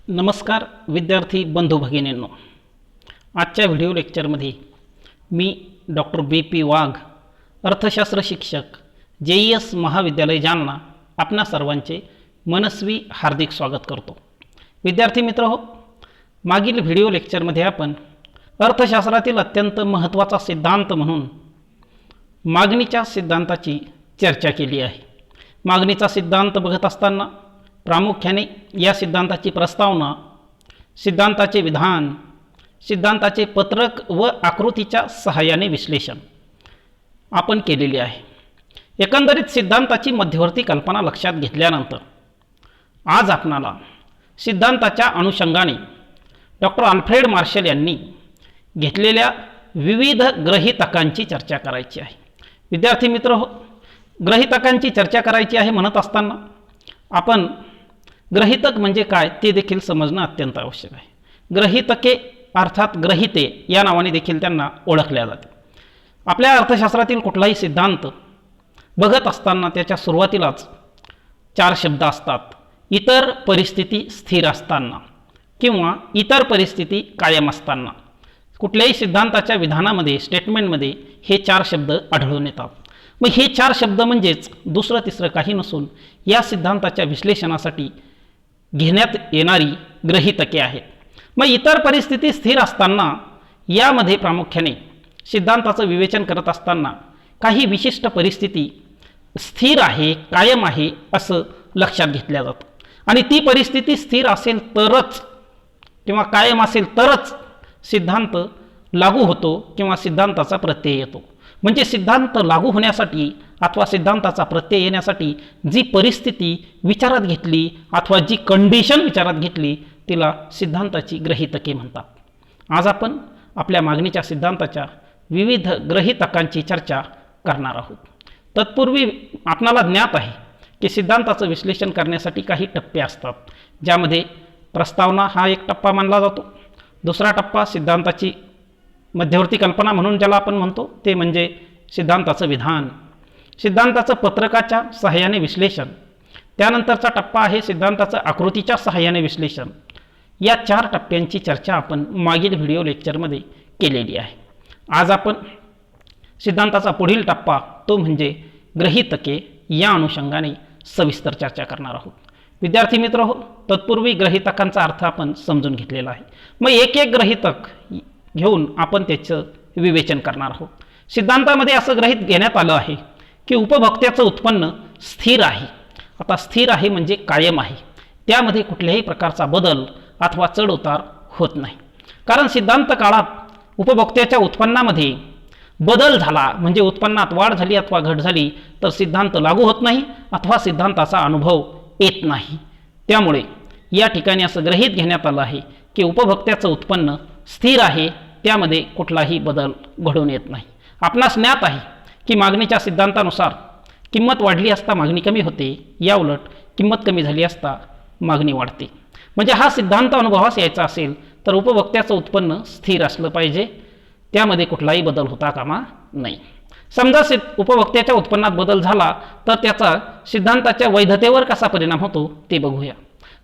नमस्कार विद्यार्थी बंधू भगिनींनो, आजच्या व्हिडिओ लेक्चरमध्ये मी डॉक्टर बी वाघ, अर्थशास्त्र शिक्षक, JES महाविद्यालय जालना, आपणा सर्वांचे मनस्वी हार्दिक स्वागत करतो। विद्यार्थी मित्र हो, मागील व्हिडिओ लेक्चरमध्ये आपण अर्थशास्त्रातील अत्यंत महत्त्वाचा सिद्धांत म्हणून मागणीच्या सिद्धांताची चर्चा केली आहे। मागणीचा सिद्धांत बघत असताना प्रामुख्याने या सिद्धांताची प्रस्तावना, सिद्धांताचे विधान, सिद्धांताचे पत्रक व आकृतीच्या सहाय्याने विश्लेषण आपण केलेले आहे। एकंदरीत सिद्धांताची मध्यवर्ती कल्पना लक्षात घेतल्यानंतर आज आपणाला सिद्धांताच्या अनुषंगाने डॉक्टर अल्फ्रेड मार्शल यांनी घेतलेल्या विविध गृहीतकांची चर्चा करायची आहे। विद्यार्थी मित्र हो, गृहीतकांची चर्चा करायची आहे म्हणत असताना आपण गृहीतक म्हणजे काय ते देखील समजणं अत्यंत आवश्यक आहे। गृहीतके अर्थात गृहीते या नावाने देखील त्यांना ओळखल्या जाते। आपल्या अर्थशास्त्रातील कुठलाही सिद्धांत बघत असताना त्याच्या सुरुवातीलाच 4 शब्द असतात: इतर परिस्थिती स्थिर असताना किंवा इतर परिस्थिती कायम असताना। कुठल्याही सिद्धांताच्या विधानामध्ये, स्टेटमेंटमध्ये हे 4 शब्द आढळून येतात। मग हे 4 शब्द म्हणजेच दुसरं तिसरं काही नसून या सिद्धांताच्या विश्लेषणासाठी घेण्यात येणारी गृहीतके आहेत। मग इतर परिस्थिती स्थिर असताना यामध्ये प्रामुख्याने सिद्धांताचं विवेचन करत असताना काही विशिष्ट परिस्थिती स्थिर आहे, कायम आहे असं लक्षात घेतलं जातं। आणि ती परिस्थिती स्थिर असेल तरच किंवा कायम असेल तरच सिद्धांत लागू होतो किंवा सिद्धांताचा प्रत्यय येतो। म्हणजे सिद्धांत लागू होण्यासाठी अथवा सिद्धांताचा प्रत्यय येण्यासाठी जी परिस्थिती विचारात घेतली अथवा जी कंडिशन विचारात घेतली तिला सिद्धांताची गृहीतके म्हणतात। आज आपण आपल्या मागणीच्या सिद्धांताच्या विविध गृहीतकांची चर्चा करणार आहोत। तत्पूर्वी आपणाला ज्ञात आहे की सिद्धांताचं विश्लेषण करण्यासाठी काही टप्पे असतात, ज्यामध्ये प्रस्तावना हा एक टप्पा मानला जातो। दुसरा टप्पा सिद्धांताची मध्यवर्ती कल्पना म्हणून ज्याला आपण म्हणतो ते म्हणजे सिद्धांताचं विधान, सिद्धांताचं पत्रकाच्या सहाय्याने विश्लेषण, त्यानंतरचा टप्पा आहे सिद्धांताचं आकृतीच्या सहाय्याने विश्लेषण। या 4 टप्प्यांची चर्चा आपण मागील व्हिडिओ लेक्चरमध्ये केलेली आहे। आज आपण सिद्धांताचा पुढील टप्पा तो म्हणजे गृहीतके या अनुषंगाने सविस्तर चर्चा करणार आहोत। विद्यार्थी मित्र हो, तत्पूर्वी गृहीतकांचा अर्थ आपण समजून घेतलेला आहे। मग एक एक गृहीतक घेऊन आपण त्याचं विवेचन करणार आहोत। सिद्धांतामध्ये असं गृहीत घेण्यात आलं आहे की उपभोक्त्याचं उत्पन्न स्थिर आहे। आता स्थिर आहे म्हणजे कायम आहे, त्यामध्ये कुठल्याही प्रकारचा बदल अथवा चढउतार होत नाही। कारण सिद्धांत काळात उपभोक्त्याच्या उत्पन्नामध्ये बदल झाला म्हणजे उत्पन्नात वाढ झाली अथवा घट झाली तर सिद्धांत लागू होत नाही अथवा सिद्धांताचा अनुभव येत नाही। त्यामुळे या ठिकाणी असं गृहीत घेण्यात आलं आहे की उपभोक्त्याचं उत्पन्न स्थिर आहे, त्यामध्ये कुठलाही बदल घडून येत नाही। आपणास ज्ञात आहे की मागणीच्या सिद्धांतानुसार किंमत वाढली असता मागणी कमी होते, याउलट किंमत कमी झाली असता मागणी वाढते। म्हणजे हा सिद्धांत अनुभवास यायचा असेल तर उपभोक्त्याचं उत्पन्न स्थिर असलं पाहिजे, त्यामध्ये कुठलाही बदल होता कामा नाही। समजा उपभोक्त्याच्या उत्पन्नात बदल झाला तर त्याचा सिद्धांताच्या वैधतेवर कसा परिणाम होतो ते बघूया।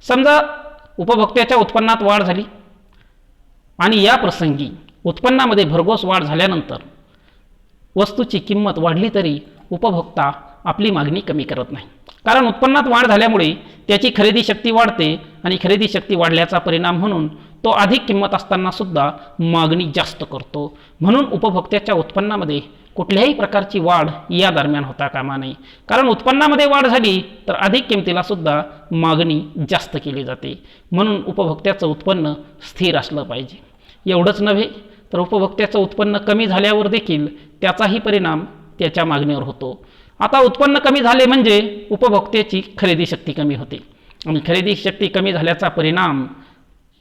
समजा उपभोक्त्याच्या उत्पन्नात वाढ झाली आणि या प्रसंगी उत्पन्नामध्ये भरघोस वाढ झाल्यानंतर वस्तूची किंमत वाढली तरी उपभोक्ता आपली मागणी कमी करत नाही। कारण उत्पन्नात वाढ झाल्यामुळे त्याची खरेदी शक्ती वाढते आणि खरेदी शक्ती वाढल्याचा परिणाम म्हणून तो अधिक किंमत असताना सुद्धा मागणी जास्त करतो। म्हणून उपभोक्त्याच्या उत्पन्नामध्ये कुठल्याही प्रकारची वाढ या दरम्यान होता कामा नये। कारण उत्पन्नामध्ये वाढ झाली तर अधिक किमतीला सुद्धा मागणी जास्त केली जाते। म्हणून उपभोक्त्याचं उत्पन्न स्थिर असलं पाहिजे। एवढंच नव्हे तर उपभोक्त्याचं उत्पन्न कमी झाल्यावर देखील त्याचाही परिणाम त्याच्या मागणीवर होतो। आता उत्पन्न कमी झाले म्हणजे उपभोक्त्याची खरेदी शक्ती कमी होते आणि खरेदी शक्ती कमी झाल्याचा परिणाम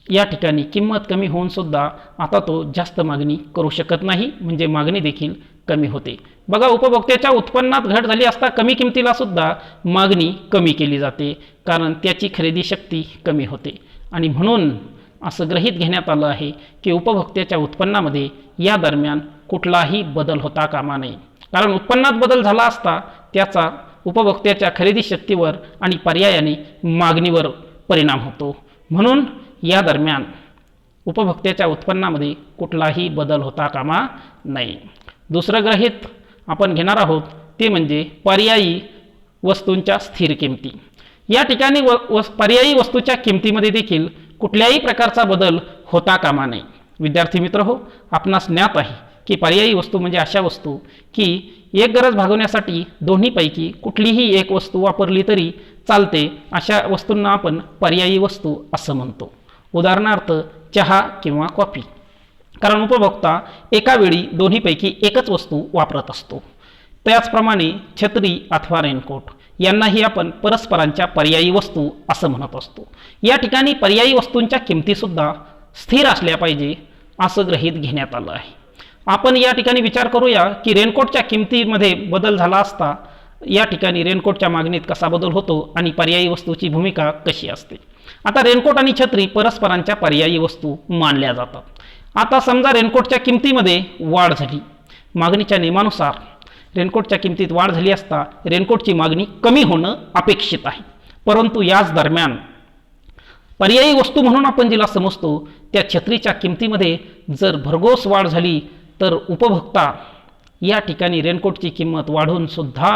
या ठिकाणी किंमत कमी होऊन सुद्धा आता तो जास्त मागणी करू शकत नाही, म्हणजे मागणी देखील कमी होते। बघा, उपभोक्त्याच्या उत्पन्नात घट झाली असता कमी किमतीला सुद्धा मागणी कमी केली जाते, कारण त्याची खरेदी शक्ती कमी होते। आणि म्हणून असं गृहीत घेण्यात आलं आहे की उपभोक्त्याच्या उत्पन्नामध्ये या दरम्यान कुठलाही बदल होता कामा नये। कारण उत्पन्नात बदल झाला असता त्याचा उपभोक्त्याच्या खरेदी शक्तीवर आणि पर्यायाने मागणीवर परिणाम होतो। म्हणून या दरम्यान उपभोक्त्याच्या उत्पन्नामध्ये कुठलाही बदल होता कामा नये. दुसरं गृहीत आपण घेणार आहोत ते म्हणजे पर्यायी वस्तूंच्या स्थिर किमती. या ठिकाणी पर्यायी वस्तूच्या किमतीमध्ये देखील कुठल्याही प्रकारचा बदल होता कामा नये. विद्यार्थी मित्र हो, आपणास ज्ञात आहे की पर्यायी वस्तू म्हणजे अशा वस्तू की एक गरज भागवण्यासाठी दोन्हीपैकी कुठलीही एक वस्तू वापरली तरी चालते, अशा वस्तूंना आपण पर्यायी वस्तू असं म्हणतो. उदाहरणार्थ चहा किंवा कॉफी, कारण उपभोक्ता एका वेळी दोन्हीपैकी एकच वस्तू वापरत असतो. त्याचप्रमाणे छत्री अथवा रेनकोट यांनाही आपण परस्परांच्या पर्यायी वस्तू असं म्हणत असतो. या ठिकाणी पर्यायी वस्तूंच्या किमतीसुद्धा स्थिर असल्या पाहिजे असं गृहीत घेण्यात आलं आहे. आपण या ठिकाणी विचार करूया की रेनकोटच्या किमतीमध्ये बदल झाला असता या ठिकाणी रेनकोटच्या मागणीत कसा बदल होतो आणि पर्यायी वस्तूची भूमिका कशी असते. आता रेनकोट आणि छत्री परस्परांच्या पर्यायी वस्तू मानल्या जातात. आता समजा रेनकोटच्या किमतीमध्ये वाढ झाली, मागणीच्या नियमानुसार रेनकोटच्या किमतीत वाढ झाली असता रेनकोटची मागणी कमी होणं अपेक्षित आहे. परंतु याच दरम्यान पर्यायी वस्तू म्हणून आपण जिला समजतो त्या छत्रीच्या किमतीमध्ये जर भरघोस वाढ झाली तर उपभोक्ता या ठिकाणी रेनकोटची किंमत वाढवून सुद्धा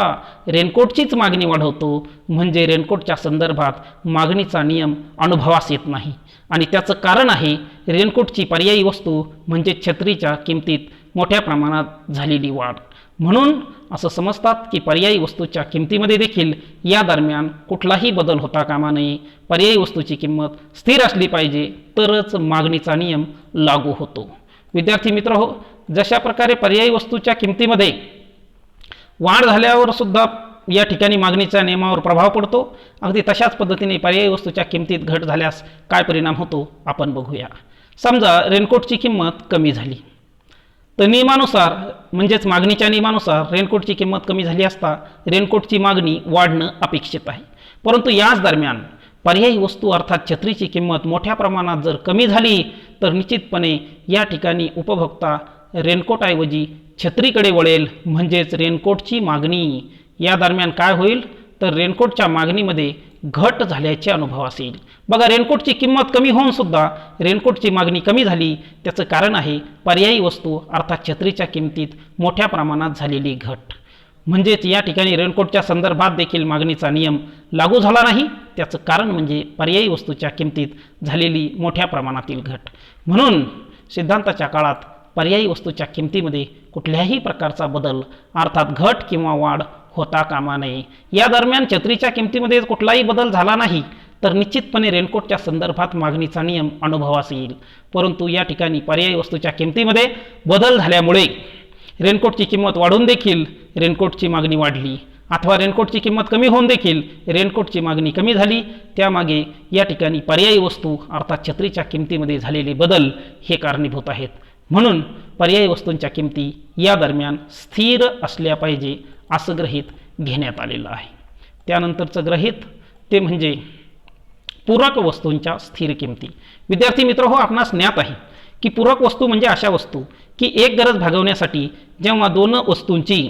रेनकोटचीच मागणी वाढवतो. म्हणजे रेनकोटच्या संदर्भात मागणीचा नियम अनुभवास येत नाही. आणि त्याचं कारण आहे रेनकोटची पर्यायी वस्तू म्हणजे छत्रीच्या किमतीत मोठ्या प्रमाणात झालेली वाढ. म्हणून असं समजतात की पर्यायी वस्तूच्या किमतीमध्ये देखील या दरम्यान कुठलाही बदल होता कामा नये. पर्यायी वस्तूची किंमत स्थिर असली पाहिजे तरच मागणीचा नियम लागू होतो. विद्यार्थी मित्र हो, जशा प्रकारे पर्यायी वस्तूच्या किमतीमध्ये वाढ झाल्यावर सुद्धा या ठिकाणी मागणीच्या नियमावर प्रभाव पडतो, अगदी तशाच पद्धतीने पर्यायी वस्तूच्या किमतीत घट झाल्यास काय परिणाम होतो आपण बघूया. समजा रेनकोटची किंमत कमी झाली तर नियमानुसार म्हणजेच मागणीच्या नियमानुसार रेनकोटची किंमत कमी झाली असता रेनकोटची मागणी वाढणं अपेक्षित आहे. परंतु याच दरम्यान पर्यायी वस्तू अर्थात छत्रीची किंमत मोठ्या प्रमाणात जर कमी झाली तर निश्चितपणे या ठिकाणी उपभोक्ता रेनकोटऐवजी छत्रीकडे वळेल. म्हणजेच रेनकोटची मागणी या दरम्यान काय होईल तर रेनकोटच्या मागणीमध्ये घट झाल्याचे अनुभवास येईल. बघा, रेनकोटची किंमत कमी होऊन सुद्धा रेनकोटची मागणी कमी झाली, त्याचं कारण आहे पर्यायी वस्तू अर्थात छत्रीच्या किमतीत मोठ्या प्रमाणात झालेली घट. म्हणजेच या ठिकाणी रेनकोटच्या संदर्भात देखील मागणीचा नियम लागू झाला नाही. त्याचं कारण म्हणजे पर्यायी वस्तूच्या किमतीत झालेली मोठ्या प्रमाणातील घट. म्हणून सिद्धांताच्या काळात पर्यायी वस्तूच्या किमतीमध्ये कुठल्याही प्रकारचा बदल अर्थात घट किंवा वाढ होता कामा नये. या दरम्यान छत्रीच्या किमतीमध्ये कुठलाही बदल झाला नाही तर निश्चितपणे रेनकोटच्या संदर्भात मागणीचा नियम अनुभवास येईल. परंतु या ठिकाणी पर्यायी वस्तूच्या किमतीमध्ये बदल झाल्यामुळे रेनकोटची किंमत वाढून देखील रेनकोटची मागणी वाढली अथवा रेनकोटची किंमत कमी होऊन देखील रेनकोटची मागणी कमी झाली. त्यामागे या ठिकाणी पर्यायी वस्तू अर्थात छत्रीच्या किमतीमध्ये झालेले बदल हे कारणीभूत आहेत. म्हणून पर्यायी वस्तूंच्या किमती या दरम्यान स्थिर असल्या पाहिजे असं गृहीत घेण्यात आलेलं आहे. त्यानंतरचं गृहीत ते म्हणजे पूरक वस्तूंच्या स्थिर किमती. विद्यार्थी मित्र हो, आपणास ज्ञात आहे की पूरक वस्तू म्हणजे अशा वस्तू की एक गरज भागवण्यासाठी जेव्हा दोन वस्तूंची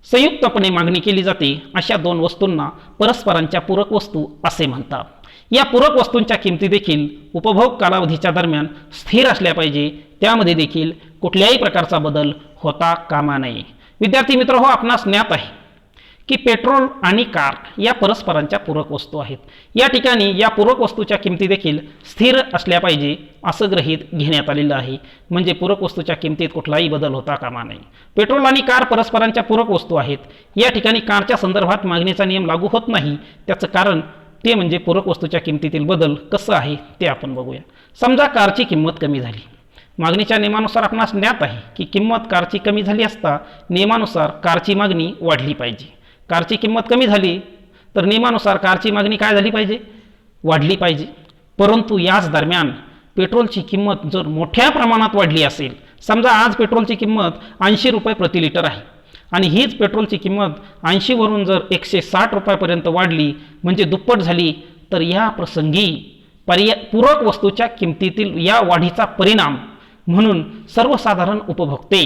संयुक्तपणे मागणी केली जाते अशा दोन वस्तूंना परस्परांच्या पूरक वस्तू असे म्हणतात. या पूरक वस्तूंच्या किमती देखील उपभोग कालावधीच्या दरम्यान स्थिर असल्या पाहिजे. त्यामध्ये देखील कुठल्याही प्रकारचा बदल होता कामा नये. विद्यार्थी मित्र हो, आपणास ज्ञात आहे की पेट्रोल आणि कार या परस्परांच्या पूरक वस्तू आहेत. या ठिकाणी या पूरक वस्तूच्या किमती देखील स्थिर असल्या पाहिजे असं गृहीत घेण्यात आलेलं आहे. म्हणजे पूरक वस्तूच्या किमतीत कुठलाही बदल होता कामा नये. पेट्रोल आणि कार परस्परांच्या पूरक वस्तू आहेत. या ठिकाणी कारच्या संदर्भात मागणीचा नियम लागू होत नाही. त्याचं कारण ते म्हणजे पूरक वस्तूच्या किमतीतील बदल कसं आहे ते आपण बघूया. समजा कारची किंमत कमी झाली. मागणीच्या नियमानुसार आपणास ज्ञात आहे की किंमत कारची कमी झाली असता नियमानुसार कारची मागणी वाढली पाहिजे. कारची किंमत कमी झाली तर नियमानुसार कारची मागणी काय झाली पाहिजे, वाढली पाहिजे. परंतु याच दरम्यान पेट्रोलची किंमत जर मोठ्या प्रमाणात वाढली असेल, समजा आज पेट्रोलची किंमत 80 रुपये प्रति लिटर आहे आणि हीच पेट्रोलची किंमत 80 वरून जर 160 रुपयापर्यंत वाढली म्हणजे दुप्पट झाली, तर या प्रसंगी पूरक वस्तूच्या किमतीतील या वाढीचा परिणाम म्हणून सर्वसाधारण उपभोक्ते,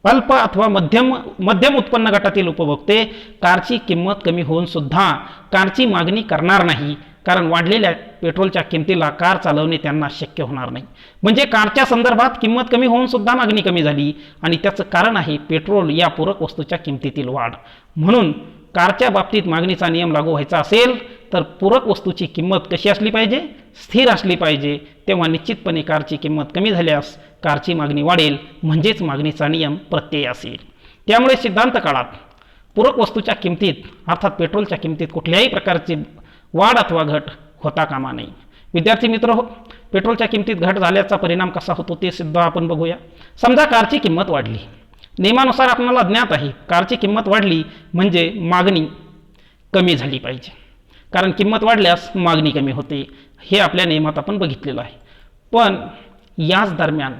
अल्प अथवा मध्यम उत्पन्न गटातील उपभोक्ते कारची किंमत कमी होऊन सुद्धा कारची मागणी करणार नाही कारण वाढलेल्या पेट्रोलच्या किमतीला कार चालवणे त्यांना शक्य होणार नाही. म्हणजे कारच्या संदर्भात किंमत कमी होऊन सुद्धा मागणी कमी झाली आणि त्याचं कारण आहे पेट्रोल या पूरक वस्तूच्या किमतीतील वाढ. म्हणून कारच्या बाबतीत मागणीचा नियम लागू व्हायचा असेल तर पूरक वस्तूची किंमत कशी असली पाहिजे, स्थिर असली पाहिजे. तेव्हा निश्चितपणे कारची किंमत कमी झाल्यास कारची मागणी वाढेल, म्हणजेच मागणीचा नियम प्रत्यय असेल. त्यामुळे सिद्धांत काळात पूरक वस्तूच्या किमतीत अर्थात पेट्रोलच्या किमतीत कुठल्याही प्रकारची वाढ अथवा घट होता कामा नये. विद्यार्थी मित्र हो, पेट्रोलच्या किमतीत घट झाल्याचा परिणाम कसा होतो ते सुद्धा आपण बघूया. समजा कारची किंमत वाढली, नियमानुसार आपल्याला ज्ञात आहे कारची किंमत वाढली म्हणजे मागणी कमी झाली पाहिजे, कारण किंमत वाढल्यास मागणी कमी होते. हे आपल्या नियमात आपण बघितलेलं आहे. पण याच दरम्यान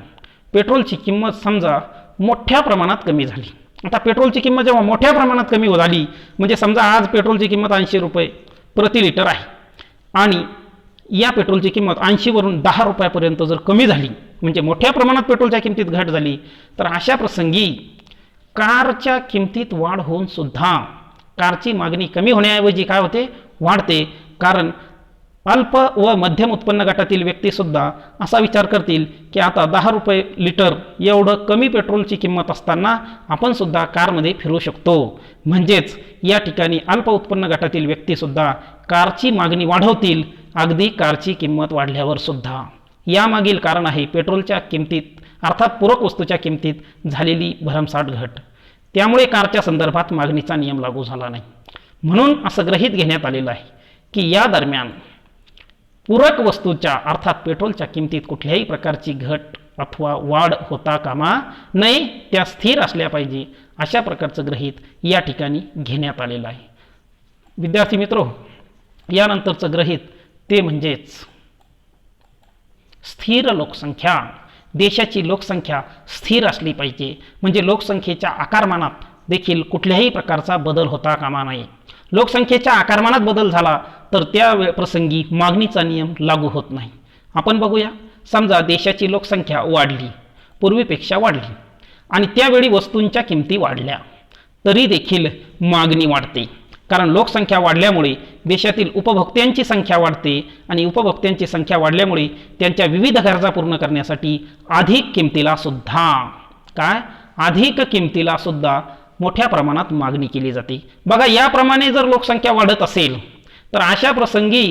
पेट्रोलची किंमत समजा मोठ्या प्रमाणात कमी झाली. आता पेट्रोलची किंमत जेव्हा मोठ्या प्रमाणात कमी झाली म्हणजे समजा आज पेट्रोलची किंमत 80 रुपये प्रति लिटर आहे आणि या पेट्रोलची किंमत 80 वरून 10 रुपयापर्यंत जर कमी झाली म्हणजे मोठ्या प्रमाणात पेट्रोलच्या किमतीत घट झाली, तर अशा प्रसंगी कारच्या किमतीत वाढ होऊन सुद्धा कारची मागणी कमी होण्याऐवजी काय होते, वाढते. कारण अल्प व मध्यम उत्पन्न गटातील व्यक्तीसुद्धा असा विचार करतील की आता 10 रुपये लिटर एवढं कमी पेट्रोलची किंमत असताना आपण सुद्धा कारमध्ये फिरू शकतो. म्हणजेच या ठिकाणी अल्प उत्पन्न गटातील व्यक्तीसुद्धा कारची मागणी वाढवतील, अगदी कारची किंमत वाढल्यावर सुद्धा. यामागील कारण आहे पेट्रोलच्या किमतीत अर्थात पूरक वस्तूच्या किमतीत झालेली भरमसाठ घट. त्यामुळे कारच्या संदर्भात मागणीचा नियम लागू झाला नाही. म्हणून असं गृहीत घेण्यात आलेलं आहे की या दरम्यान पूरक वस्तूच्या अर्थात पेट्रोलच्या किमतीत कुठल्याही प्रकारची घट अथवा वाढ होता कामा नये, त्या स्थिर असल्या पाहिजे, अशा प्रकारचं गृहीत या ठिकाणी घेण्यात आलेलं आहे. विद्यार्थी मित्रो, यानंतरचं गृहीत ते म्हणजेच स्थिर लोकसंख्या. देशाची लोकसंख्या स्थिर असली पाहिजे, म्हणजे लोकसंख्येच्या आकारमानात देखील कुठल्याही प्रकारचा बदल होता कामा नये. लोकसंख्येच्या आकारमानात बदल झाला तर त्या प्रसंगी मागणीचा नियम लागू होत नाही. आपण बघूया, समजा देशाची लोकसंख्या वाढली, पूर्वीपेक्षा वाढली आणि त्यावेळी वस्तूंच्या किमती वाढल्या, तरी देखील मागणी वाढते. कारण लोकसंख्या वाढल्यामुळे देशातील उपभोक्त्यांची संख्या वाढते आणि उपभोक्त्यांची संख्या वाढल्यामुळे त्यांच्या विविध गरजा पूर्ण करण्यासाठी अधिक किमतीला सुद्धा मोठ्या प्रमाणात मागणी केली जाते. बघा, याप्रमाणे जर लोकसंख्या वाढत असेल तर अशा प्रसंगी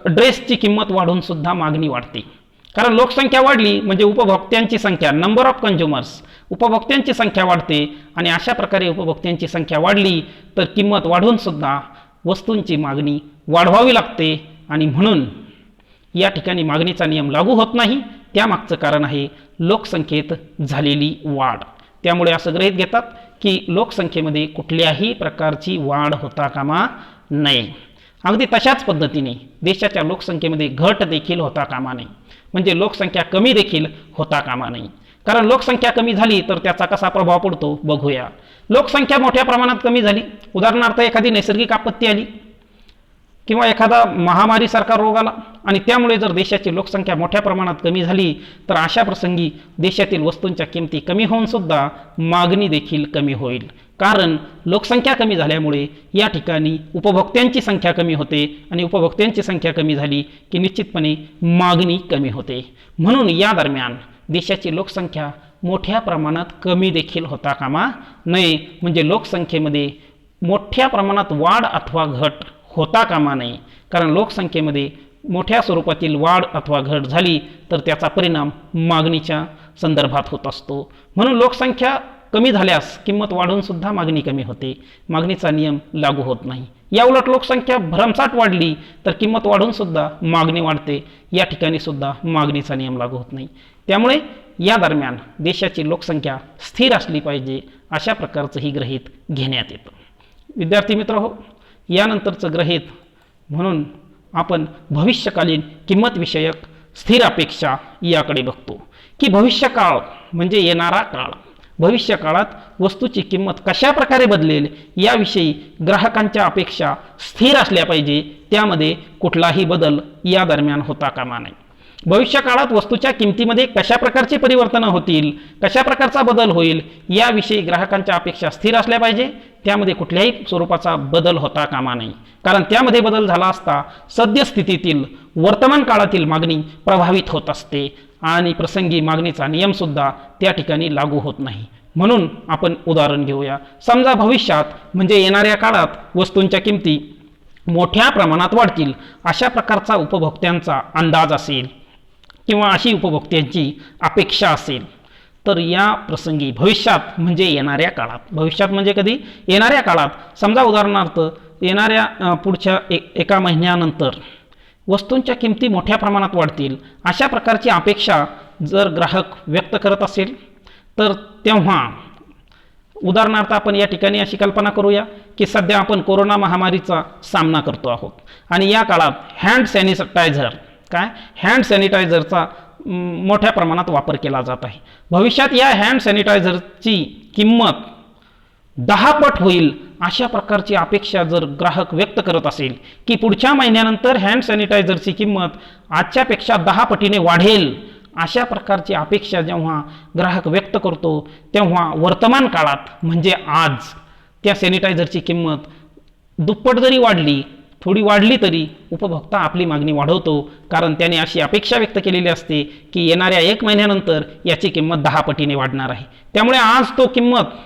ड्रेसची किंमत वाढून सुद्धा मागणी वाढते. कारण लोकसंख्या वाढली म्हणजे उपभोक्त्यांची संख्या, नंबर ऑफ कन्झ्युमर्स, उपभोक्त्यांची संख्या वाढते आणि अशा प्रकारे उपभोक्त्यांची संख्या वाढली तर किंमत वाढून सुद्धा वस्तूंची मागणी वाढवावी लागते आणि म्हणून या ठिकाणी मागणीचा नियम लागू होत नाही. त्यामागचं कारण आहे लोकसंख्येत झालेली वाढ. त्यामुळे असं गृहीत घेतात की लोकसंख्येमध्ये कुठल्याही प्रकारची वाढ होता कामा नये. अगदी तशाच पद्धतीने देशाच्या लोकसंख्येमध्ये घट देखील होता कामा नये, म्हणजे लोकसंख्या कमी देखील होता कामा नये. कारण लोकसंख्या कमी झाली तर त्याचा कसा प्रभाव पडतो बघूया. लोकसंख्या मोठ्या प्रमाणात कमी झाली, उदाहरणार्थ एखादी नैसर्गिक आपत्ती आली किंवा एखादा महामारीसारखा रोग आला आणि त्यामुळे जर देशाची लोकसंख्या मोठ्या प्रमाणात कमी झाली तर अशा प्रसंगी देशातील वस्तूंच्या किमती कमी होऊन सुद्धा मागणी देखील कमी होईल. कारण लोकसंख्या कमी झाल्यामुळे या ठिकाणी उपभोक्त्यांची संख्या कमी होते आणि उपभोक्त्यांची संख्या कमी झाली की निश्चितपणे मागणी कमी होते. म्हणून या दरम्यान देशाची लोकसंख्या मोठ्या प्रमाणात कमी देखील होता कामा नये, म्हणजे लोकसंख्येमध्ये मोठ्या प्रमाणात वाढ अथवा घट होता कामा नये. कारण लोकसंख्येमध्ये मोठ्या स्वरूपातील वाढ अथवा घट झाली तर त्याचा परिणाम मागणीच्या संदर्भात होत असतो. म्हणून लोकसंख्या कमी झाल्यास किंमत वाढून सुद्धा मागणी कमी होते, मागणीचा नियम लागू होत नाही. या उलट लोकसंख्या भरमसाठ वाढली तर किंमत वाढून सुद्धा मागणी वाढते, या ठिकाणी सुद्धा मागणीचा नियम लागू होत नाही. त्यामुळे या दरम्यान देशाची लोकसंख्या स्थिर असली पाहिजे, अशा प्रकारचं ही गृहीत घेण्यात येतं. विद्यार्थी मित्र हो, यानंतरचं गृहीत म्हणून आपण भविष्यकालीन किंमतविषयक स्थिर अपेक्षा याकडे बघतो की भविष्यकाळ म्हणजे येणारा काळ. भविष्यकाळात वस्तूची किंमत कशा प्रकारे बदलेल याविषयी ग्राहकांच्या अपेक्षा स्थिर असल्या पाहिजे, त्यामध्ये कुठलाही बदल या दरम्यान होता कामा नये. भविष्य काळात वस्तूच्या किमतीमध्ये कशा प्रकारचे परिवर्तन होतील, कशा प्रकारचा बदल होईल याविषयी ग्राहकांच्या अपेक्षा स्थिर असल्या पाहिजे. त्यामध्ये कुठल्याही स्वरूपाचा बदल होता कामा नये, कारण त्यामध्ये बदल झाला असता सद्यस्थितीतील वर्तमान काळातील मागणी प्रभावित होत असते आणि प्रसंगी मागणीचा नियमसुद्धा त्या ठिकाणी लागू होत नाही. म्हणून आपण उदाहरण घेऊया. समजा भविष्यात म्हणजे येणाऱ्या काळात वस्तूंच्या किमती मोठ्या प्रमाणात वाढतील अशा प्रकारचा उपभोक्त्यांचा अंदाज असेल किंवा अशी उपभोक्त्यांची अपेक्षा असेल, तर या प्रसंगी भविष्यात म्हणजे येणाऱ्या काळात, भविष्यात म्हणजे कधी, येणाऱ्या काळात, समजा उदाहरणार्थ येणाऱ्या पुढच्या एका महिन्यानंतर वस्तूंच्या किमती मोठ्या प्रमाणात वाढतील अशा प्रकारची अपेक्षा जर ग्राहक व्यक्त करत असेल, तर तेव्हा उदाहरणार्थ आपण या ठिकाणी अशी कल्पना करूया की सध्या आपण कोरोना महामारीचा सामना करतो आहोत आणि या काळात हँड सॅनिटायझरचा मोठ्या प्रमाणात वापर केला जात आहे. भविष्यात या हँड सॅनिटायझरची किंमत 10 पट होईल अशा प्रकारची अपेक्षा जर ग्राहक व्यक्त करत असेल की पुढच्या महिन्यानंतर हँड सॅनिटायझरची किंमत आजच्यापेक्षा 10 पटीने वाढेल, अशा प्रकारची अपेक्षा जेव्हा ग्राहक व्यक्त करतो तेव्हा वर्तमान काळात म्हणजे आज त्या सॅनिटायझरची किंमत दुप्पट जरी वाढली, थोडी वाढली तरी उपभोक्ता आपली मागणी वाढवतो, कारण त्याने अशी अपेक्षा व्यक्त केलेली असते की येणाऱ्या 1 महिन्यानंतर याची किंमत 10 पटीने वाढणार आहे. त्यामुळे आज तो किंमत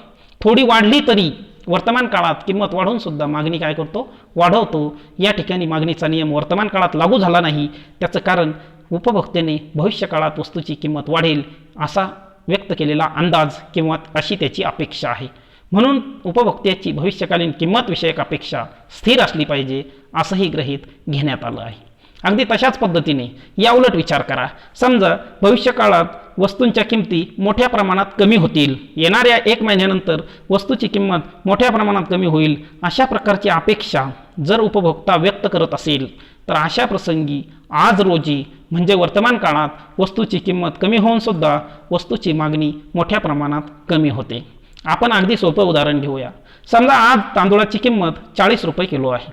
थोडी वाढली तरी वर्तमान काळात किंमत वाढवून सुद्धा मागणी काय करतो, वाढवतो. या ठिकाणी मागणीचा नियम वर्तमान काळात लागू झाला नाही. त्याचं कारण उपभोक्त्याने भविष्यकाळात वस्तूची किंमत वाढेल असा व्यक्त केलेला अंदाज किंवा अशी त्याची अपेक्षा आहे. म्हणून उपभोक्त्याची भविष्यकालीन किंमत विषयक अपेक्षा स्थिर असली पाहिजे असंही गृहीत घेण्यात आलं आहे. अगदी तशाच पद्धतीने याउलट विचार करा. समजा भविष्यकाळात वस्तूंच्या किमती मोठ्या प्रमाणात कमी होतील, येणाऱ्या 1 महिन्यानंतर वस्तूची किंमत मोठ्या प्रमाणात कमी होईल अशा प्रकारची अपेक्षा जर उपभोक्ता व्यक्त करत असेल, तर अशा प्रसंगी आज रोजी म्हणजे वर्तमान काळात वस्तूची किंमत कमी होऊन सुद्धा वस्तूची मागणी मोठ्या प्रमाणात कमी होते. आपण अगदी सोपं उदाहरण घेऊया. समजा आज तांदूळाची किंमत 40 रुपये किलो आहे.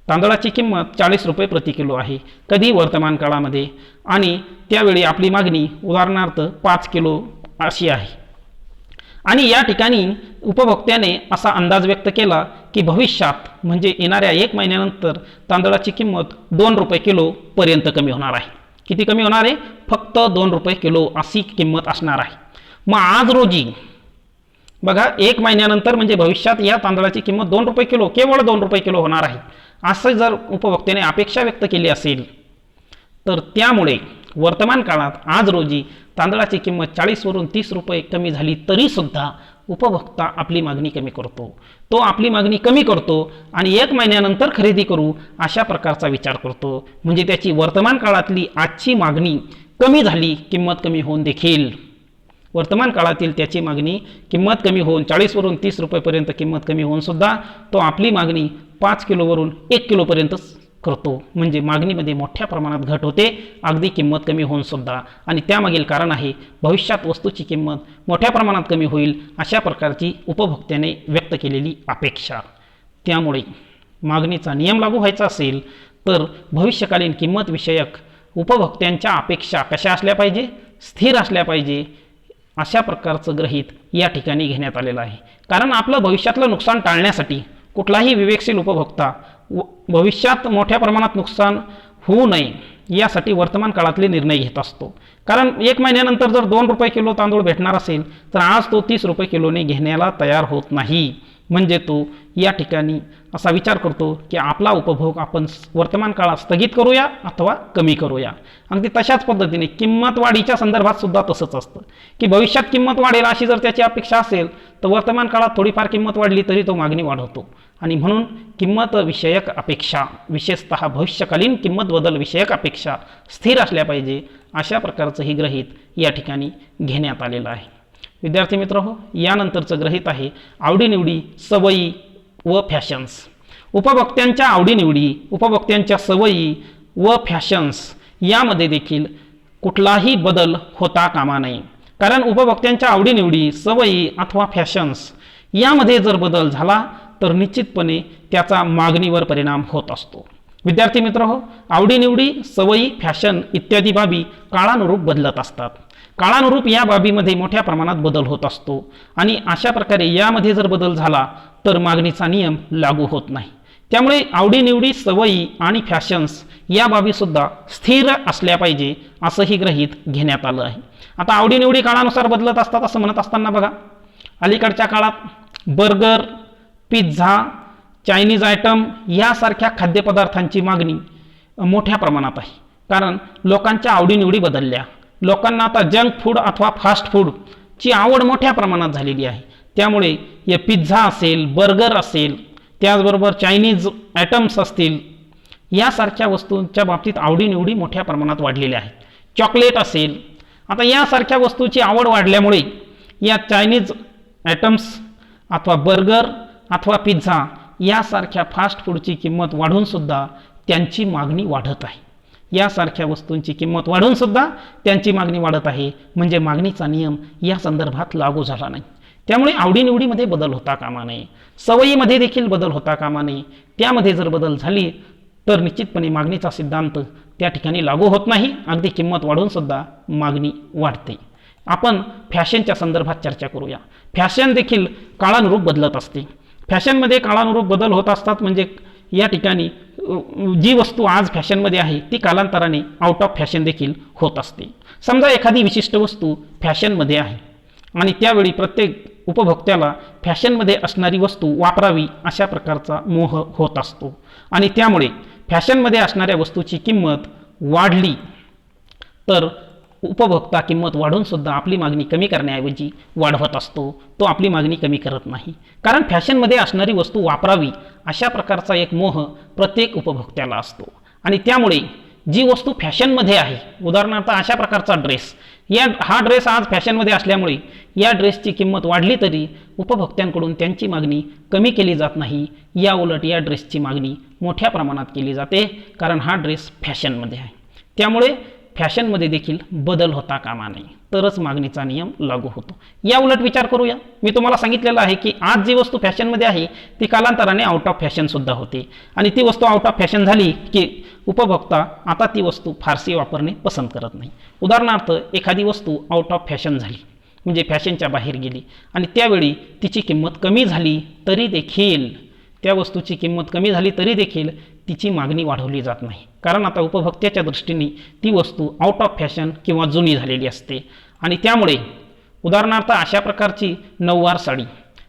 तांदळाची किंमत 40 रुपये प्रति किलो आहे कधी, वर्तमान काळामध्ये, आणि त्यावेळी आपली मागणी उदाहरणार्थ 5 किलो अशी आहे. आणि या ठिकाणी उपभोक्त्याने असा अंदाज व्यक्त केला की भविष्यात म्हणजे येणाऱ्या 1 महिन्यानंतर तांदळाची किंमत 2 रुपये किलो पर्यंत कमी होणार आहे. किती कमी होणार आहे? फक्त 2 रुपये किलो अशी किंमत असणार आहे. मग आज रोजी बघा, 1 महिन्यानंतर म्हणजे भविष्यात या तांदळाची किंमत 2 रुपये किलो, केवळ 2 रुपये किलो होणार आहे असं जर उपभोक्त्याने अपेक्षा व्यक्त केली असेल, तर त्यामुळे वर्तमान काळात आज रोजी तांदळाची किंमत 40 वरून 30 रुपये कमी झाली तरी सुद्धा उपभोक्ता आपली मागणी कमी करतो. तो आपली मागणी कमी करतो आणि 1 महिन्यानंतर खरेदी करू अशा प्रकारचा विचार करतो. म्हणजे त्याची वर्तमान काळातली आजची मागणी कमी झाली, किंमत कमी होऊन देखील वर्तमान काळातील त्याची मागणी किंमत कमी होऊन 40 वरून 30 रुपयेपर्यंत किंमत कमी होऊन सुद्धा तो आपली मागणी 5 किलोवरून 1 किलोपर्यंतच करतो. म्हणजे मागणीमध्ये मोठ्या प्रमाणात घट होते, अगदी किंमत कमी होऊन सुद्धा. आणि त्यामागील कारण आहे भविष्यात वस्तूची किंमत मोठ्या प्रमाणात कमी होईल अशा प्रकारची उपभोक्त्याने व्यक्त केलेली अपेक्षा. त्यामुळे मागणीचा नियम लागू व्हायचा असेल तर भविष्यकालीन किंमत विषयक उपभोक्त्यांच्या अपेक्षा कशा असल्या पाहिजे? स्थिर असल्या पाहिजे. अशा प्रकारचं गृहीत या ठिकाणी घेण्यात आलेलं आहे. कारण आपलं भविष्यातलं नुकसान टाळण्यासाठी कुठलाही विवेकशील उपभोक्ता भविष्यात मोठ्या प्रमाणात नुकसान होऊ नये यासाठी वर्तमान काळातले निर्णय घेत असतो. कारण 1 महिन्यानंतर जर 2 रुपये किलो तांदूळ भेटणार असेल तर आज तो 30 रुपये किलोने घेण्याला तयार होत नाही. म्हणजे तो या ठिकाणी असा विचार करतो की आपला उपभोग आपण वर्तमान काळात स्थगित करूया अथवा कमी करूया. अगदी तशाच पद्धतीने किंमत वाढीच्या संदर्भात सुद्धा तसंच असतं की भविष्यात किंमत वाढेल अशी जर त्याची अपेक्षा असेल तर वर्तमान काळात थोडीफार किंमत वाढली तरी तो मागणी वाढवतो. आणि म्हणून किंमत विषयक अपेक्षा, विशेषतः भविष्यकालीन किंमत बदल विषयक अपेक्षा स्थिर असल्या पाहिजे अशा प्रकारचं ही गृहीत या ठिकाणी घेण्यात आलेलं आहे. विद्यार्थी मित्रहो, यानंतरचं गृहीत आहे आवडीनिवडी, सवयी व फॅशन्स. उपभोक्त्यांच्या आवडीनिवडी, उपभोक्त्यांच्या सवयी व फॅशन्स यामध्ये देखील कुठलाही बदल होता कामा नये. कारण उपभोक्त्यांच्या आवडीनिवडी, सवयी अथवा फॅशन्स यामध्ये जर बदल झाला तर निश्चितपणे त्याचा मागणीवर परिणाम होत असतो. विद्यार्थी मित्र हो, आवडीनिवडी, सवयी, फॅशन इत्यादी बाबी काळानुरूप बदलत असतात. काळानुरूप या बाबीमध्ये मोठ्या प्रमाणात बदल होत असतो आणि अशा प्रकारे यामध्ये जर बदल झाला तर मागणीचा नियम लागू होत नाही. त्यामुळे आवडीनिवडी, सवयी आणि फॅशन्स या बाबीसुद्धा स्थिर असल्या पाहिजे असंही गृहीत घेण्यात आलं आहे. आता आवडीनिवडी काळानुसार बदलत असतात असं म्हणत असताना बघा, अलीकडच्या काळात बर्गर, पिझ्झा, चायनीज आयटम यासारख्या खाद्यपदार्थांची मागणी मोठ्या प्रमाणात आहे. कारण लोकांच्या आवडीनिवडी बदलल्या. लोकांना आता जंक फूड अथवा फास्ट फूडची आवड मोठ्या प्रमाणात झालेली आहे. त्यामुळे हे पिझ्झा असेल, बर्गर असेल, त्याचबरोबर चायनीज आयटम्स असतील, यासारख्या वस्तूंच्या बाबतीत आवडीनिवडी मोठ्या प्रमाणात वाढलेल्या आहेत. चॉकलेट असेल, आता यासारख्या वस्तूची आवड वाढल्यामुळे या चायनीज आयटम्स अथवा बर्गर अथवा पिझ्झा यासारख्या फास्ट फूडची किंमत वाढूनसुद्धा त्यांची मागणी वाढत आहे. यासारख्या वस्तूंची किंमत वाढूनसुद्धा त्यांची मागणी वाढत आहे. म्हणजे मागणीचा नियम या संदर्भात लागू झाला नाही. त्यामुळे आवडीनिवडीमध्ये बदल होता कामा नये, सवयीमध्ये देखील बदल होता कामा नये. त्यामध्ये जर बदल झाली तर निश्चितपणे मागणीचा सिद्धांत त्या ठिकाणी लागू होत नाही. अगदी किंमत वाढूनसुद्धा मागणी वाढते. आपण फॅशनच्या संदर्भात चर्चा करूया. फॅशन देखील काळानुरूप बदलत असते. फॅशनमध्ये काळानुरूप बदल होत असतात. म्हणजे या ठिकाणी जी वस्तू आज फॅशनमध्ये आहे ती कालांतराने आउट ऑफ फॅशन देखील होत असते. समजा एखादी विशिष्ट वस्तू फॅशनमध्ये आहे आणि त्यावेळी प्रत्येक उपभोक्त्याला फॅशनमध्ये असणारी वस्तू वापरावी अशा प्रकारचा मोह होत असतो आणि त्यामुळे फॅशनमध्ये असणाऱ्या वस्तूची किंमत वाढली तर उपभोक्ता किंमत वाढूनसुद्धा आपली मागणी कमी करण्याऐवजी वाढवत असतो. तो आपली मागणी कमी करत नाही. कारण फॅशनमध्ये असणारी वस्तू वापरावी अशा प्रकारचा एक मोह प्रत्येक उपभोक्त्याला असतो आणि त्यामुळे जी वस्तू फॅशनमध्ये आहे, उदाहरणार्थ अशा प्रकारचा ड्रेस, हा ड्रेस आज फॅशनमध्ये असल्यामुळे या ड्रेसची किंमत वाढली तरी उपभोक्त्यांकडून त्यांची मागणी कमी केली जात नाही. या उलट या ड्रेसची मागणी मोठ्या प्रमाणात केली जाते कारण हा ड्रेस फॅशनमध्ये आहे. त्यामुळे फॅशनमध्ये देखील बदल होता कामा नये, तरच मागणीचा नियम लागू होतो. या उलट विचार करूया. मी तुम्हाला सांगितलेलं आहे की आज जी वस्तू फॅशनमध्ये आहे ती कालांतराने आउट ऑफ फॅशनसुद्धा होते आणि ती वस्तू आउट ऑफ फॅशन झाली की उपभोक्ता आता ती वस्तू फारशी वापरणे पसंत करत नाही. उदाहरणार्थ एखादी वस्तू आउट ऑफ फॅशन झाली म्हणजे फॅशनच्या बाहेर गेली आणि त्यावेळी तिची किंमत कमी झाली तरी देखील, त्या वस्तूची किंमत कमी झाली तरी देखील तिची मागणी वाढवली जात नाही. कारण आता उपभोक्त्याच्या दृष्टीने ती वस्तू आउट ऑफ फॅशन किंवा जुनी झालेली असते आणि त्यामुळे उदाहरणार्थ अशा प्रकारची नऊवार साडी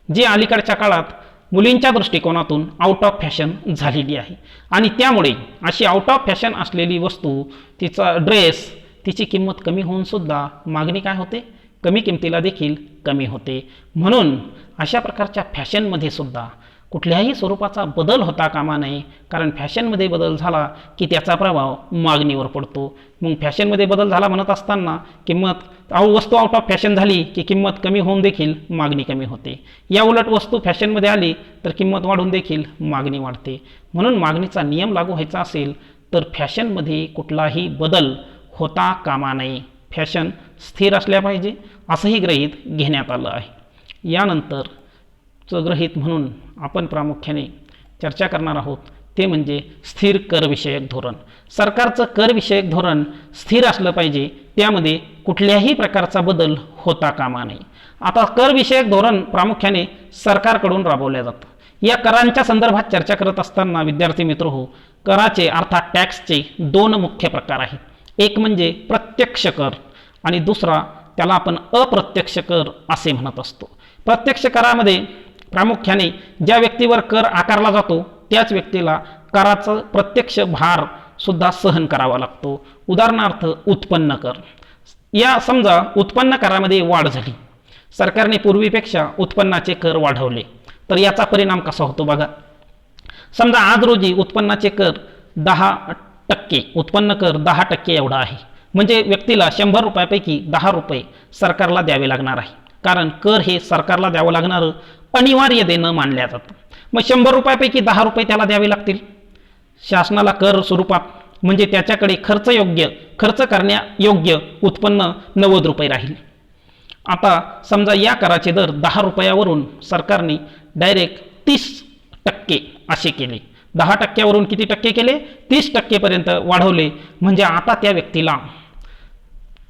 जी अलीकडच्या काळात मुलींच्या दृष्टिकोनातून आउट ऑफ फॅशन झालेली आहे आणि त्यामुळे अशी आउट ऑफ फॅशन असलेली वस्तू, तिचा ड्रेस, तिची किंमत कमी होऊनसुद्धा मागणी काय होते, कमी किमतीला देखील कमी होते. म्हणून अशा प्रकारच्या फॅशनमध्ये सुद्धा कुठल्याही स्वरूपाचा बदल होता कामा नये. कारण फॅशनमध्ये बदल झाला की त्याचा प्रभाव मागणीवर पडतो. मग फॅशनमध्ये बदल झाला म्हणत असताना वस्तू आउट ऑफ फॅशन झाली की किंमत कमी होऊन देखील मागणी कमी होते. या उलट वस्तू फॅशनमध्ये आली तर किंमत वाढून देखील मागणी वाढते. म्हणून मागणीचा नियम लागू व्हायचा असेल तर फॅशनमध्ये कुठलाही बदल होता कामा नये. फॅशन स्थिर असल्या पाहिजे असंही गृहीत घेण्यात आलं आहे. यानंतर गृहीत म्हणून आपण प्रामुख्याने चर्चा करणार आहोत ते म्हणजे स्थिर करविषयक धोरण. सरकारचं करविषयक धोरण स्थिर असलं पाहिजे. त्यामध्ये कुठल्याही प्रकारचा बदल होता कामा नये. आता करविषयक धोरण प्रामुख्याने सरकारकडून राबवलं जातं. या करांच्या संदर्भात चर्चा करत असताना विद्यार्थी मित्र हो, कराचे अर्थात टॅक्सचे दोन मुख्य प्रकार आहेत. एक म्हणजे प्रत्यक्ष कर आणि दुसरा त्याला आपण अप्रत्यक्ष कर असे म्हणत असतो. प्रत्यक्ष करामध्ये प्रामुख्याने ज्या व्यक्तीवर कर आकारला जातो त्याच व्यक्तीला कराचं प्रत्यक्ष भार सुद्धा सहन करावा लागतो. उदाहरणार्थ उत्पन्न कर. या समजा उत्पन्न करामध्ये वाढ झाली, सरकारने पूर्वीपेक्षा उत्पन्नाचे कर वाढवले तर याचा परिणाम कसा होतो बघा. समजा आज रोजी उत्पन्नाचे कर 10%, उत्पन्न कर 10% एवढा आहे. म्हणजे व्यक्तीला 100 रुपयापैकी 10 रुपये सरकारला द्यावे लागणार आहे. कारण कर हे सरकारला द्यावं लागणारं अनिवार्य देणं मानल्या जातं. मग 100 रुपयापैकी 10 रुपये त्याला द्यावे लागतील शासनाला कर स्वरूपात. म्हणजे त्याच्याकडे खर्च करण्यायोग्य उत्पन्न 90 रुपये राहील. आता समजा या कराचे दर 10 रुपयावरून सरकारने डायरेक्ट 30% असे केले 10%वरून किती टक्के केले? 30%पर्यंत वाढवले. म्हणजे आता त्या व्यक्तीला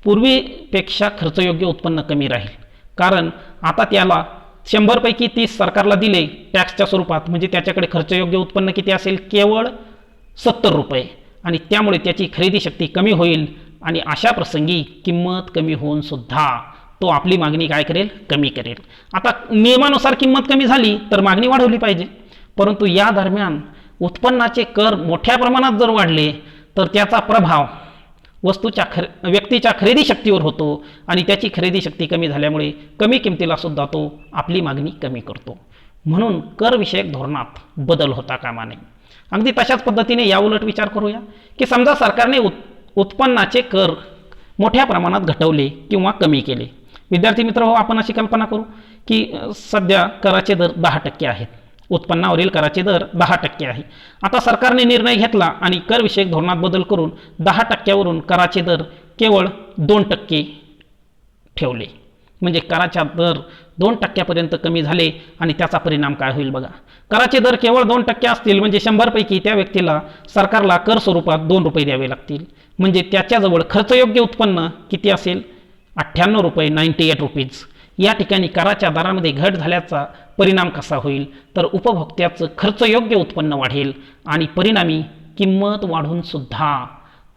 पूर्वीपेक्षा खर्चयोग्य उत्पन्न कमी राहील. कारण आता त्याला 100 पैकी 30 सरकारला दिले टॅक्सच्या स्वरूपात, म्हणजे त्याच्याकडे खर्चयोग्य उत्पन्न किती असेल? केवळ 70 रुपये. आणि त्यामुळे त्याची खरेदी शक्ती कमी होईल. आणि अशा प्रसंगी किंमत कमी होऊन सुद्धा तो आपली मागणी काय करेल? कमी करेल. आता नियमानुसार किंमत कमी झाली तर मागणी वाढवली पाहिजे. परंतु या दरम्यान उत्पन्नाचे कर मोठ्या प्रमाणात जर वाढले तर त्याचा प्रभाव व्यक्तीच्या खरेदी शक्तीवर होतो. आणि त्याची खरेदी शक्ती कमी झाल्यामुळे कमी किमतीला सुद्धा तो आपली मागणी कमी करतो. म्हणून करविषयक धोरणात बदल होता कामा नये. अगदी तशाच पद्धतीने याउलट विचार करूया की समजा सरकारने उत्पन्नाचे कर मोठ्या प्रमाणात घटवले किंवा कमी केले. विद्यार्थी मित्र हो, आपण अशी कल्पना करू की सध्या कराचे दर 10% आहेत. उत्पन्नावरील कराचे दर 10% आहे. आता सरकारने निर्णय घेतला आणि करविषयक धोरणात बदल करून 10%वरून कराचे दर केवळ 2% ठेवले. म्हणजे कराचा दर 2%पर्यंत कमी झाले. आणि त्याचा परिणाम काय होईल बघा. कराचे दर केवळ 2% असतील म्हणजे 100 पैकी त्या व्यक्तीला सरकारला कर स्वरूपात 2 रुपये द्यावे लागतील. म्हणजे त्याच्याजवळ खर्चयोग्य उत्पन्न किती असेल? 98 रुपये, 98 रुपीज. या ठिकाणी कराच्या दरामध्ये घट झाल्याचा परिणाम कसा होईल? तर उपभोक्त्याचं खर्चयोग्य उत्पन्न वाढेल आणि परिणामी किंमत वाढून सुद्धा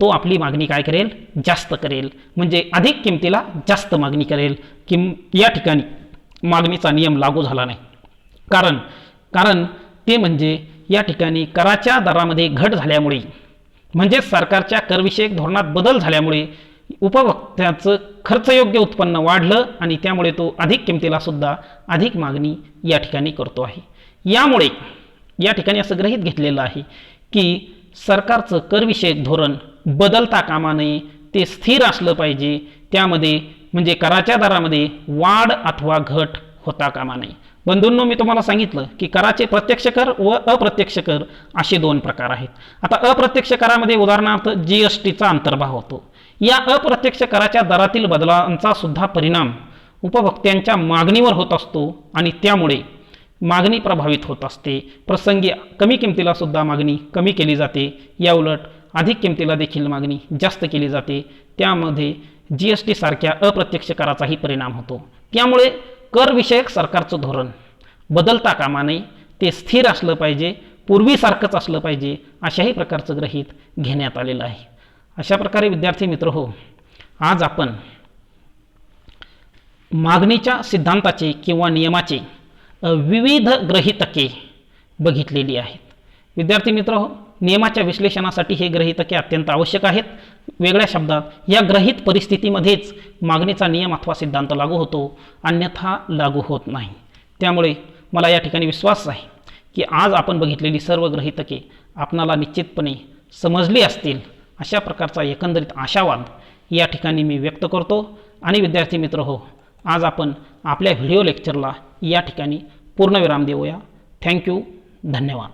तो आपली मागणी काय करेल? जास्त करेल. म्हणजे अधिक किमतीला जास्त मागणी करेल. या ठिकाणी मागणीचा नियम लागू झाला नाही. कारण ते म्हणजे या ठिकाणी कराच्या दरामध्ये घट झाल्यामुळे, म्हणजे सरकारच्या करविषयक धोरणात बदल झाल्यामुळे उपभोक्त्याचं खर्चयोग्य उत्पन्न वाढलं आणि त्यामुळे तो अधिक किमतीला सुद्धा अधिक मागणी या ठिकाणी करतो आहे. यामुळे या ठिकाणी असं गृहीत घेतलेलं आहे की सरकारचं करविषयक धोरण बदलता कामा नये. ते स्थिर असलं पाहिजे. त्यामध्ये म्हणजे कराच्या दरामध्ये वाढ अथवा घट होता कामा नये. बंधूंनो, मी तुम्हाला सांगितलं की कराचे प्रत्यक्ष कर व अप्रत्यक्ष कर असे 2 प्रकार आहेत. आता अप्रत्यक्ष करामध्ये उदाहरणार्थ GSTचा अंतर्भाव होतो. या अप्रत्यक्ष कराच्या दरातील बदलांचा सुद्धा परिणाम उपभोक्त्यांच्या मागणीवर होत असतो आणि त्यामुळे मागणी प्रभावित होत असते. प्रसंगी कमी किमतीला सुद्धा मागणी कमी केली जाते. याउलट अधिक किमतीला देखील मागणी जास्त केली जाते. त्यामध्ये GST सारख्या अप्रत्यक्ष कराचाही परिणाम होतो. त्यामुळे करविषयक सरकारचं धोरण बदलता कामा नये. ते स्थिर असलं पाहिजे, पूर्वीसारखंच असलं पाहिजे, अशाही प्रकारचं गृहीत घेण्यात आलेलं आहे. अशा प्रकारे विद्यार्थी मित्र हो, आज आपण मागणीच्या सिद्धांताचे किंवा नियमाचे विविध गृहीतके बघितलेली आहेत. विद्यार्थी मित्र हो, नियमाच्या विश्लेषणासाठी हे गृहीतके अत्यंत आवश्यक आहेत. वेगळ्या शब्दात या गृहीत परिस्थितीमध्येच मागणीचा नियम अथवा सिद्धांत लागू होतो, अन्यथा लागू होत नाही. त्यामुळे मला या ठिकाणी विश्वास आहे की आज आपण बघितलेली सर्व गृहीतके आपणाला निश्चितपणे समजली असतील, अशा प्रकारचा एकंदरीत आशावाद या ठिकाणी मी व्यक्त करतो. आणि विद्यार्थी मित्र हो, आज आपण आपल्या व्हिडिओ लेक्चरला या ठिकाणी पूर्णविराम देऊया. थँक्यू. धन्यवाद.